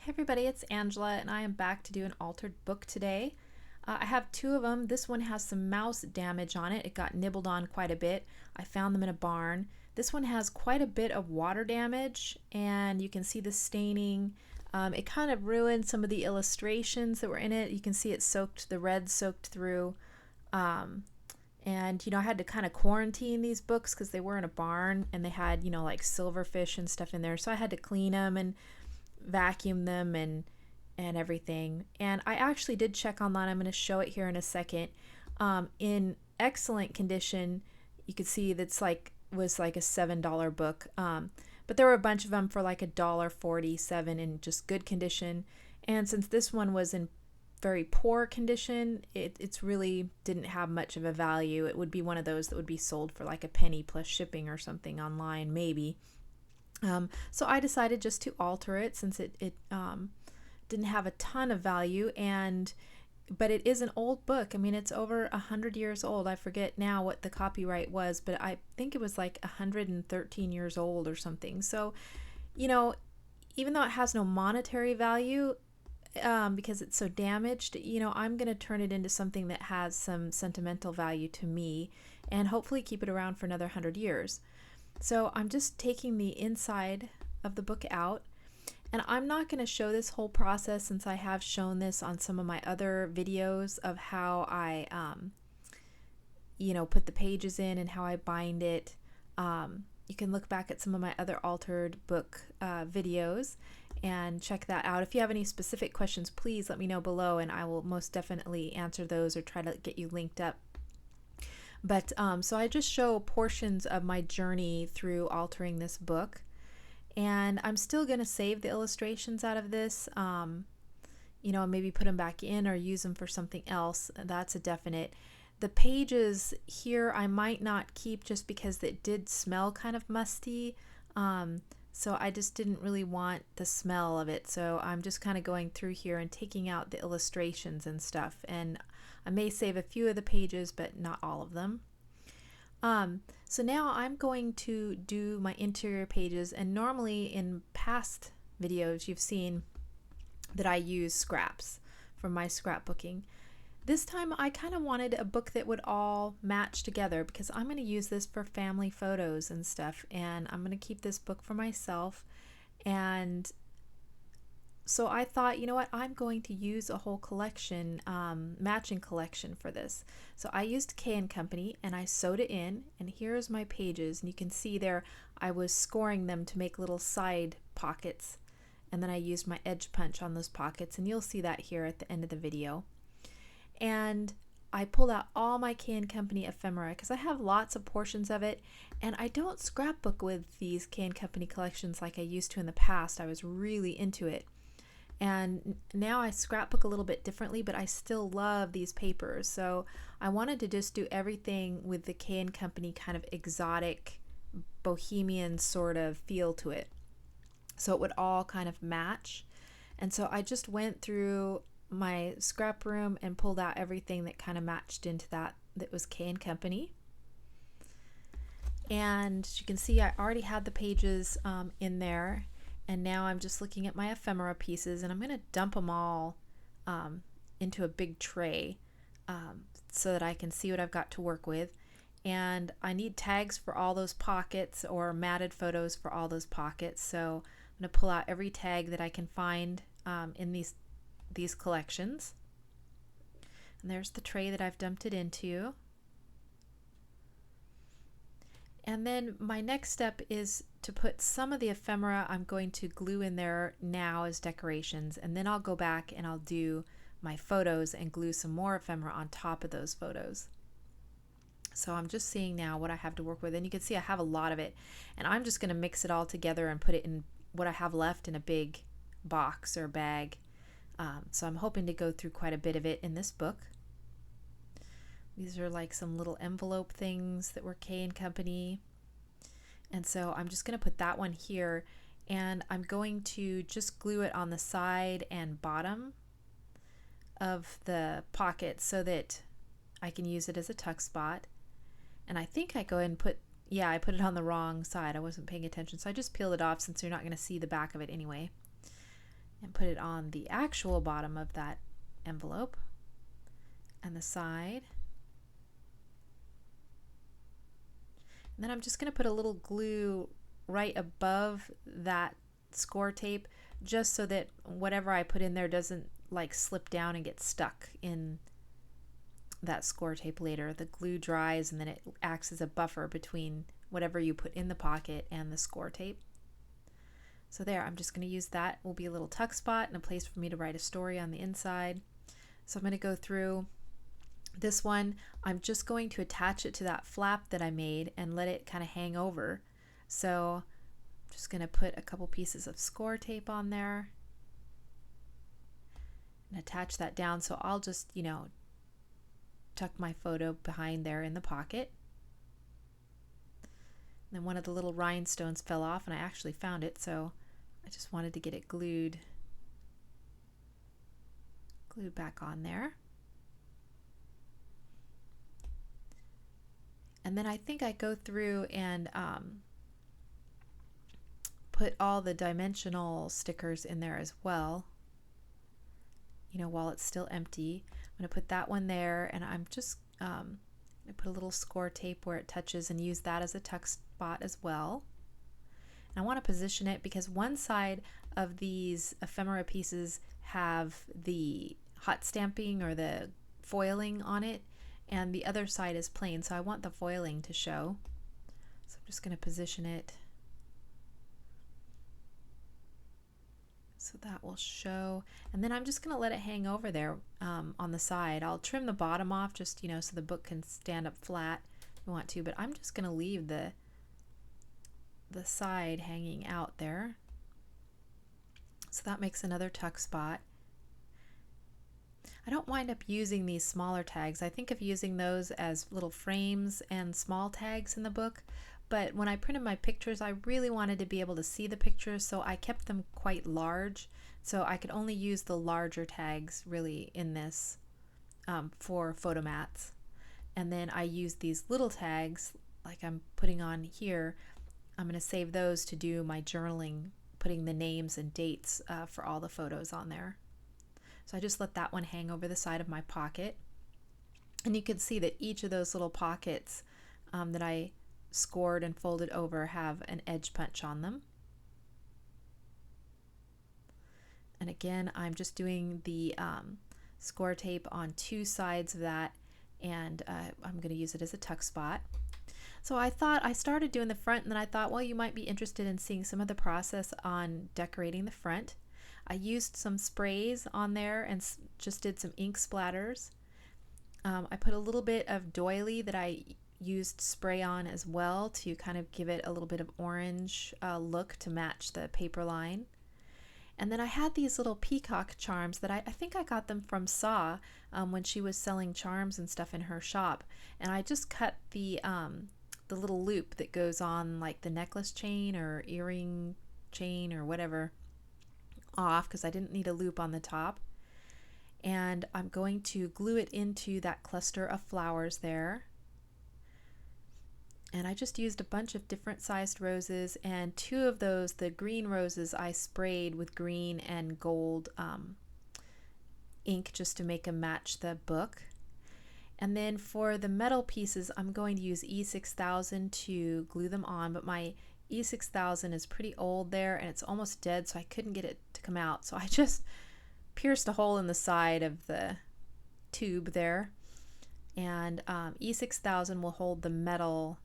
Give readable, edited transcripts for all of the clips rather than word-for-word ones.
Hey everybody, it's Angela, and I am back to do an altered book today. I have two of them. This one has some mouse damage on it. It got nibbled on quite a bit. I found them in a barn. This one has quite a bit of water damage, and you can see the staining. It kind of ruined some of the illustrations that were in it. You can see it soaked, the red soaked through. Um, and I had to kind of quarantine these books because they were in a barn and they had like silverfish and stuff in there, so I had to clean them and vacuum them and everything. And I actually did check online. I'm going to show it here in a second. In excellent condition. You could see that's was like a $7 book. But there were a bunch of them for like $1.47 in just good condition. And since this one was in very poor condition, it's really didn't have much of a value. It would be one of those that would be sold for like a penny plus shipping or something online, maybe. So I decided just to alter it since it didn't have a ton of value, but it is an old book. I mean, it's over 100 years old. I forget now what the copyright was, but I think it was like 113 years old or something. So, even though it has no monetary value, because it's so damaged, I'm going to turn it into something that has some sentimental value to me and hopefully keep it around for another 100 years. So I'm just taking the inside of the book out, and I'm not going to show this whole process since I have shown this on some of my other videos of how I, put the pages in and how I bind it. You can look back at some of my other altered book videos and check that out. If you have any specific questions, please let me know below and I will most definitely answer those or try to get you linked up. But so I just show portions of my journey through altering this book, and I'm still going to save the illustrations out of this, maybe put them back in or use them for something else. That's a definite. The pages here I might not keep just because it did smell kind of musty, so I just didn't really want the smell of it. So I'm just kind of going through here and taking out the illustrations and stuff, and I may save a few of the pages, but not all of them. So now I'm going to do my interior pages, and normally in past videos you've seen that I use scraps from my scrapbooking. This time I kind of wanted a book that would all match together because I'm going to use this for family photos and stuff, and I'm going to keep this book for myself. And so I thought, you know what, I'm going to use a whole collection, matching collection for this. So I used K & Company and I sewed it in, and here's my pages, and you can see there I was scoring them to make little side pockets, and then I used my edge punch on those pockets, and you'll see that here at the end of the video. And I pulled out all my K & Company ephemera because I have lots of portions of it, and I don't scrapbook with these K & Company collections like I used to in the past. I was really into it. And now I scrapbook a little bit differently, but I still love these papers. So I wanted to just do everything with the K & Company kind of exotic, bohemian sort of feel to it, so it would all kind of match. And so I just went through my scrap room and pulled out everything that kind of matched into that was K & Company. And you can see I already had the pages in there. And now I'm just looking at my ephemera pieces, and I'm going to dump them all into a big tray so that I can see what I've got to work with. And I need tags for all those pockets or matted photos for all those pockets. So I'm going to pull out every tag that I can find in these collections. And there's the tray that I've dumped it into. And then my next step is to put some of the ephemera I'm going to glue in there now as decorations, and then I'll go back and I'll do my photos and glue some more ephemera on top of those photos. So I'm just seeing now what I have to work with, and you can see I have a lot of it, and I'm just going to mix it all together and put it in what I have left in a big box or bag. So I'm hoping to go through quite a bit of it in this book. These are like some little envelope things that were K & Company. And so I'm just going to put that one here, and I'm going to just glue it on the side and bottom of the pocket so that I can use it as a tuck spot. And I think I go ahead and I put it on the wrong side. I wasn't paying attention, so I just peeled it off since you're not going to see the back of it anyway. and put it on the actual bottom of that envelope and the side. And then I'm just going to put a little glue right above that score tape, just so that whatever I put in there doesn't like slip down and get stuck in that score tape later. The glue dries and then it acts as a buffer between whatever you put in the pocket and the score tape. So there, I'm just going to use that. Will be a little tuck spot and a place for me to write a story on the inside. So I'm going to go through this one. I'm just going to attach it to that flap that I made and let it kind of hang over. So I'm just going to put a couple pieces of score tape on there and attach that down. So I'll just, tuck my photo behind there in the pocket. And then one of the little rhinestones fell off and I actually found it, so I just wanted to get it glued back on there. And then I think I go through and put all the dimensional stickers in there as well, while it's still empty. I'm going to put that one there, and I'm just going to put a little score tape where it touches and use that as a tuck spot as well. And I want to position it because one side of these ephemera pieces have the hot stamping or the foiling on it, and the other side is plain, so I want the foiling to show. So I'm just going to position it so that will show, and then I'm just going to let it hang over there on the side. I'll trim the bottom off just so the book can stand up flat if you want to, but I'm just going to leave the side hanging out there. So that makes another tuck spot. I don't wind up using these smaller tags. I think of using those as little frames and small tags in the book, but when I printed my pictures, I really wanted to be able to see the pictures, so I kept them quite large, so I could only use the larger tags really in this for photomats. And then I used these little tags like I'm putting on here. I'm going to save those to do my journaling, putting the names and dates for all the photos on there. So I just let that one hang over the side of my pocket. And you can see that each of those little pockets that I scored and folded over have an edge punch on them. And again, I'm just doing the score tape on two sides of that, and I'm going to use it as a tuck spot. So I thought I started doing the front, and then I thought, well, you might be interested in seeing some of the process on decorating the front. I used some sprays on there and just did some ink splatters. I put a little bit of doily that I used spray on as well to kind of give it a little bit of orange look to match the paper line. And then I had these little peacock charms that I think I got them from Saw when she was selling charms and stuff in her shop. And I just cut the little loop that goes on like the necklace chain or earring chain or whatever off because I didn't need a loop on the top. And I'm going to glue it into that cluster of flowers there. And I just used a bunch of different sized roses, and two of those, the green roses, I sprayed with green and gold ink just to make them match the book. And then for the metal pieces, I'm going to use E6000 to glue them on, but my E6000 is pretty old there and it's almost dead, so I couldn't get it to come out. So I just pierced a hole in the side of the tube there, and E6000 will hold the metal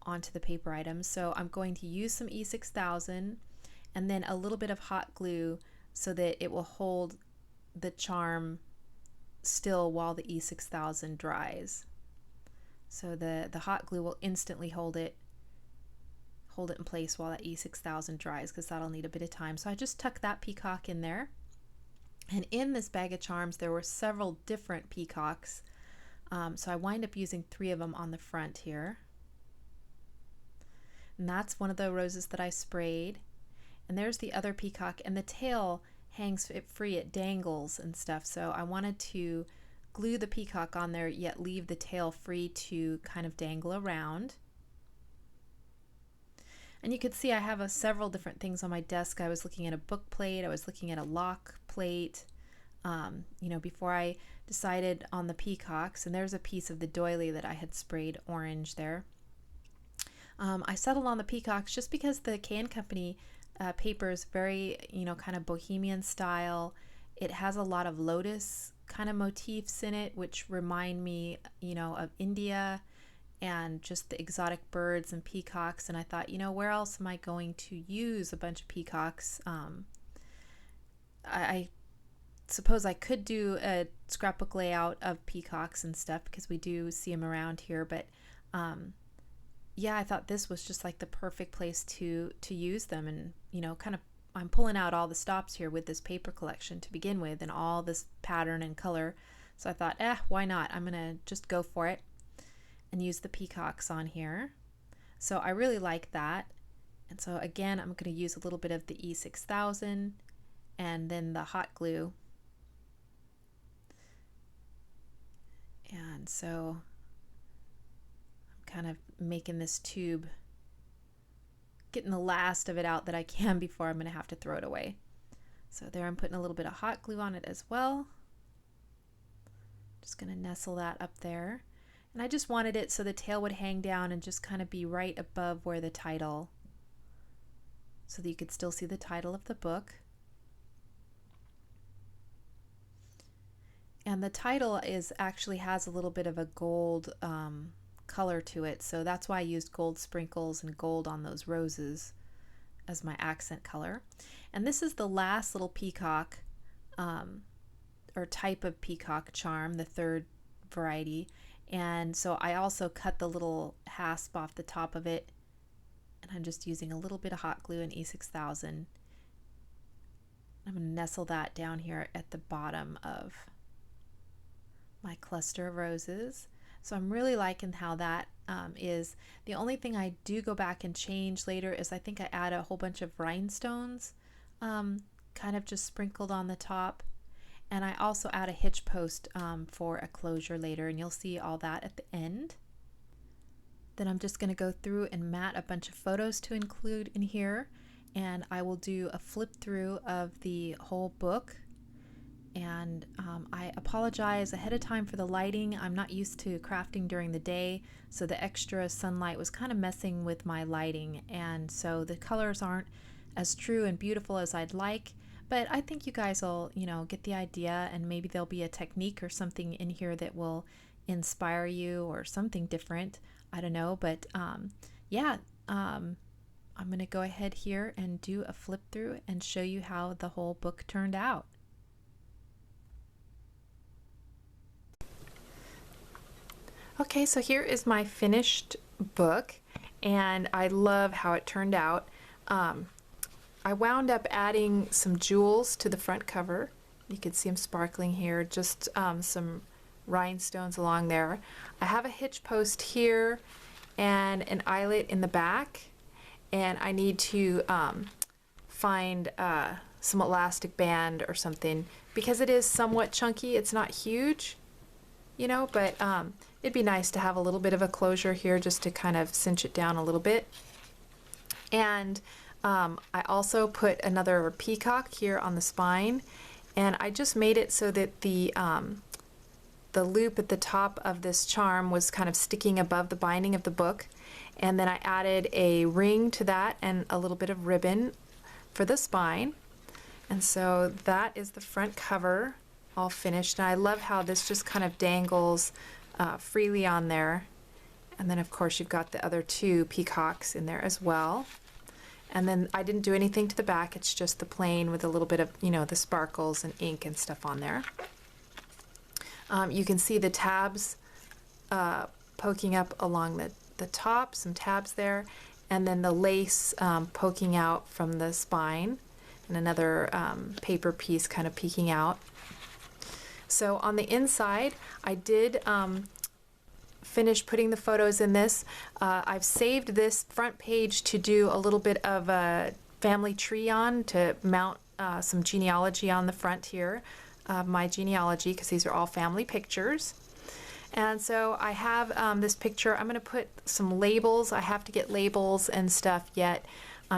onto the paper items. So I'm going to use some E6000 and then a little bit of hot glue so that it will hold the charm still while the E6000 dries. So the hot glue will instantly hold it in place while that E6000 dries, because that'll need a bit of time. So I just tucked that peacock in there. And in this bag of charms there were several different peacocks. So I wind up using 3 of them on the front here. And that's one of the roses that I sprayed. And there's the other peacock, and the tail hangs it free, it dangles and stuff. So I wanted to glue the peacock on there yet leave the tail free to kind of dangle around. And you could see I have several different things on my desk. I was looking at a book plate, I was looking at a lock plate, you know, before I decided on the peacocks. And there's a piece of the doily that I had sprayed orange there. I settled on the peacocks just because the Can Company paper is very, you know, kind of bohemian style. It has a lot of lotus kind of motifs in it, which remind me, you know, of India and just the exotic birds and peacocks. And I thought, you know, where else am I going to use a bunch of peacocks? I suppose I could do a scrapbook layout of peacocks and stuff because we do see them around here, but yeah, I thought this was just like the perfect place to use them. And, you know, kind of I'm pulling out all the stops here with this paper collection to begin with and all this pattern and color. So I thought, why not? I'm gonna just go for it and use the peacocks on here. So I really like that. And so again, I'm going to use a little bit of the E6000 and then the hot glue. And so I'm kind of making this tube, getting the last of it out that I can before I'm going to have to throw it away. So there I'm putting a little bit of hot glue on it as well. Just going to nestle that up there. And I just wanted it so the tail would hang down and just kind of be right above where the title, so that you could still see the title of the book. And the title actually has a little bit of a gold color to it, so that's why I used gold sprinkles and gold on those roses as my accent color. And this is the last little peacock or type of peacock charm, the third variety. And so I also cut the little hasp off the top of it, and I'm just using a little bit of hot glue in E6000. I'm going to nestle that down here at the bottom of my cluster of roses. So I'm really liking how that is. The only thing I do go back and change later is I think I add a whole bunch of rhinestones kind of just sprinkled on the top. And I also add a hitch post for a closure later, and you'll see all that at the end. Then I'm just going to go through and mat a bunch of photos to include in here, and I will do a flip through of the whole book. And I apologize ahead of time for the lighting. I'm not used to crafting during the day, so the extra sunlight was kind of messing with my lighting, and so the colors aren't as true and beautiful as I'd like. But I think you guys will, you know, get the idea, and maybe there'll be a technique or something in here that will inspire you or something different. I don't know, but yeah, I'm going to go ahead here and do a flip through and show you how the whole book turned out. Okay, so here is my finished book, and I love how it turned out. I wound up adding some jewels to the front cover. You can see them sparkling here, just some rhinestones along there. I have a hitch post here and an eyelet in the back, and I need to find some elastic band or something because it is somewhat chunky. It's not huge, you know, but it'd be nice to have a little bit of a closure here just to kind of cinch it down a little bit. And I also put another peacock here on the spine, and I just made it so that the loop at the top of this charm was kind of sticking above the binding of the book, and then I added a ring to that and a little bit of ribbon for the spine. And so that is the front cover all finished, and I love how this just kind of dangles freely on there. And then of course you've got the other two peacocks in there as well. And then I didn't do anything to the back, it's just the plain with a little bit of, you know, the sparkles and ink and stuff on there. You can see the tabs poking up along the top, some tabs there, and then the lace poking out from the spine, and another paper piece kind of peeking out. So on the inside, I did finish putting the photos in this. I've saved this front page to do a little bit of a family tree on, to mount some genealogy on the front here, my genealogy, because these are all family pictures. And so I have this picture. I'm going to put some labels. I have to get labels and stuff yet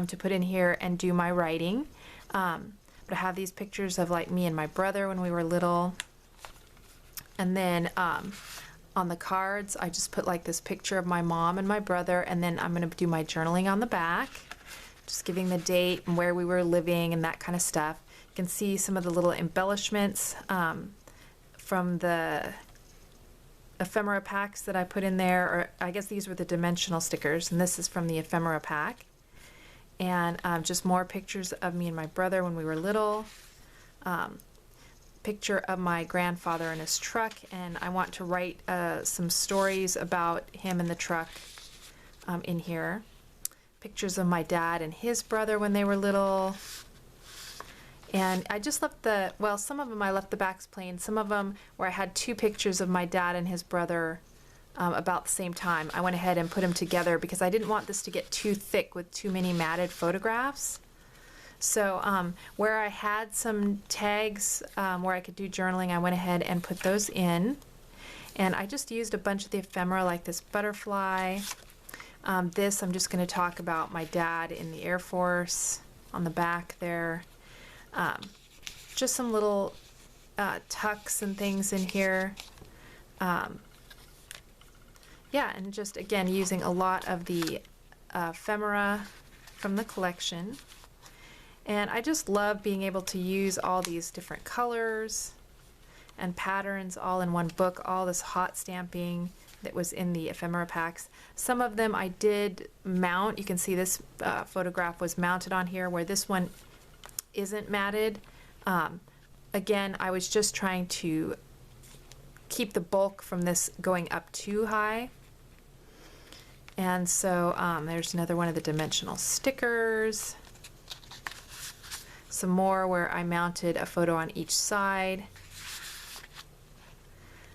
to put in here and do my writing. But I have these pictures of like me and my brother when we were little. And then on the cards, I just put like this picture of my mom and my brother, and then I'm going to do my journaling on the back, just giving the date and where we were living and that kind of stuff. You can see some of the little embellishments from the ephemera packs that I put in there, or I guess these were the dimensional stickers, and this is from the ephemera pack. And just more pictures of me and my brother when we were little. Picture of my grandfather in his truck, and I want to write some stories about him in the truck in here. Pictures of my dad and his brother when they were little. And I just left well, some of them I left the backs plain. Some of them where I had two pictures of my dad and his brother about the same time, I went ahead and put them together because I didn't want this to get too thick with too many matted photographs. So where I had some tags where I could do journaling, I went ahead and put those in. And I just used a bunch of the ephemera, like this butterfly. This, I'm just going to talk about my dad in the Air Force on the back there. Just some little tucks and things in here. Yeah, and just again using a lot of the ephemera from the collection. And I just love being able to use all these different colors and patterns all in one book, all this hot stamping that was in the ephemera packs. Some of them I did mount. You can see this photograph was mounted on here, where this one isn't matted. Again, I was just trying to keep the bulk from this going up too high. And so there's another one of the dimensional stickers. Some more where I mounted a photo on each side.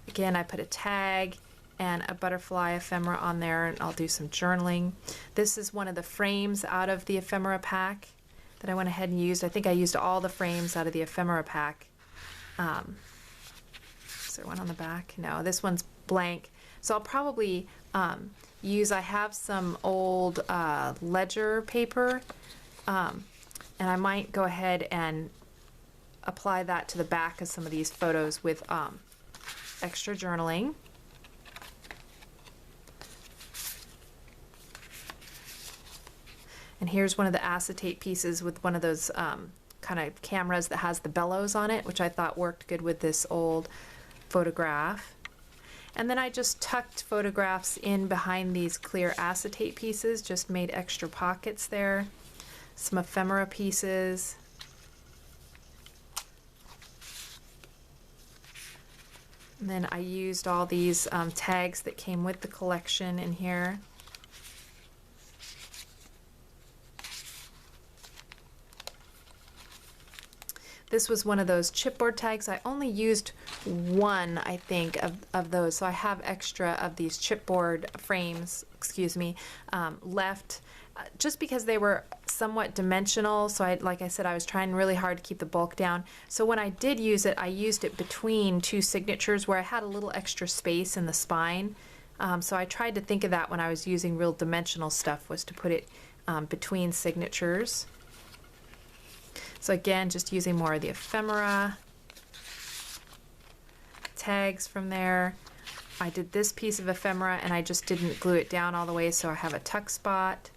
Again, I put a tag and a butterfly ephemera on there, and I'll do some journaling. This is one of the frames out of the ephemera pack that I went ahead and used. I think I used all the frames out of the ephemera pack. Is there one on the back? No, this one's blank. So I'll probably I have some old ledger paper, and I might go ahead and apply that to the back of some of these photos with extra journaling. And here's one of the acetate pieces with one of those kind of cameras that has the bellows on it, which I thought worked good with this old photograph. And then I just tucked photographs in behind these clear acetate pieces, just made extra pockets there. Some ephemera pieces. And then I used all these tags that came with the collection in here. This was one of those chipboard tags. I only used one, I think, of those. So I have extra of these chipboard frames, left just because they were somewhat dimensional. So like I said, I was trying really hard to keep the bulk down. So when I did use it, I used it between two signatures where I had a little extra space in the spine. So I tried to think of that when I was using real dimensional stuff, was to put it between signatures. So again, just using more of the ephemera tags from there. I did this piece of ephemera and I just didn't glue it down all the way, so I have a tuck spot.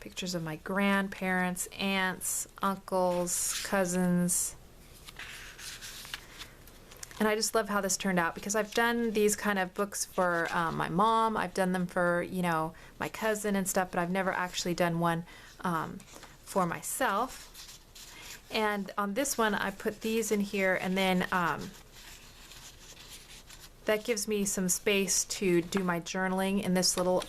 Pictures of my grandparents, aunts, uncles, cousins. And I just love how this turned out, because I've done these kind of books for my mom. I've done them for, my cousin and stuff, but I've never actually done one for myself. And on this one, I put these in here, and then that gives me some space to do my journaling in this little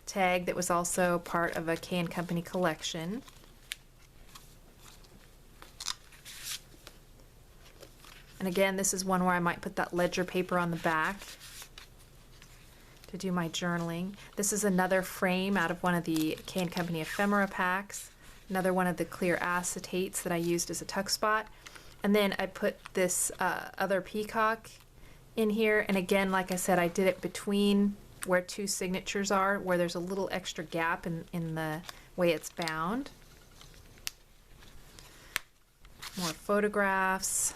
tag that was also part of a K & Company collection. And again, this is one where I might put that ledger paper on the back to do my journaling. This is another frame out of one of the K & Company ephemera packs. another one of the clear acetates that I used as a tuck spot. And then I put this other peacock in here. And again, like I said, I did it between where two signatures are, where there's a little extra gap in the way it's bound. More photographs.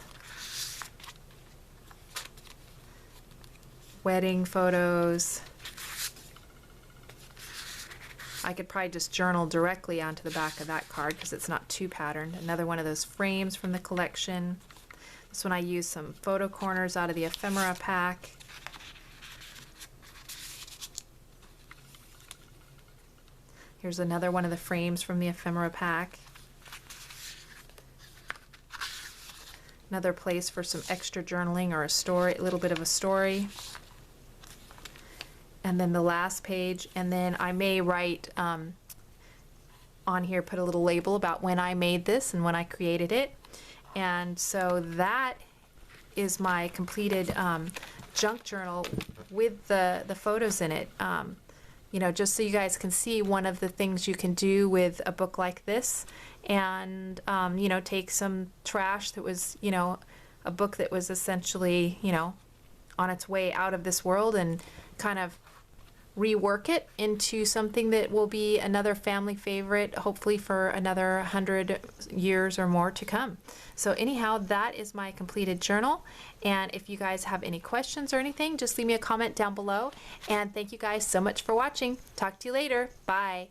Wedding photos. I could probably just journal directly onto the back of that card because it's not too patterned. Another one of those frames from the collection. This one I used some photo corners out of the Ephemera pack. Here's another one of the frames from the Ephemera pack. Another place for some extra journaling or a story, a little bit of a story. And then the last page, and then I may write on here, put a little label about when I made this and when I created it. And so that is my completed junk journal with the photos in it. You know, just so you guys can see one of the things you can do with a book like this, and you know, take some trash that was, you know, a book that was essentially, you know, on its way out of this world, and kind of rework it into something that will be another family favorite, hopefully for another 100 years or more to come. So anyhow, that is my completed journal. And if you guys have any questions or anything, just leave me a comment down below. And thank you guys so much for watching. Talk to you later. Bye.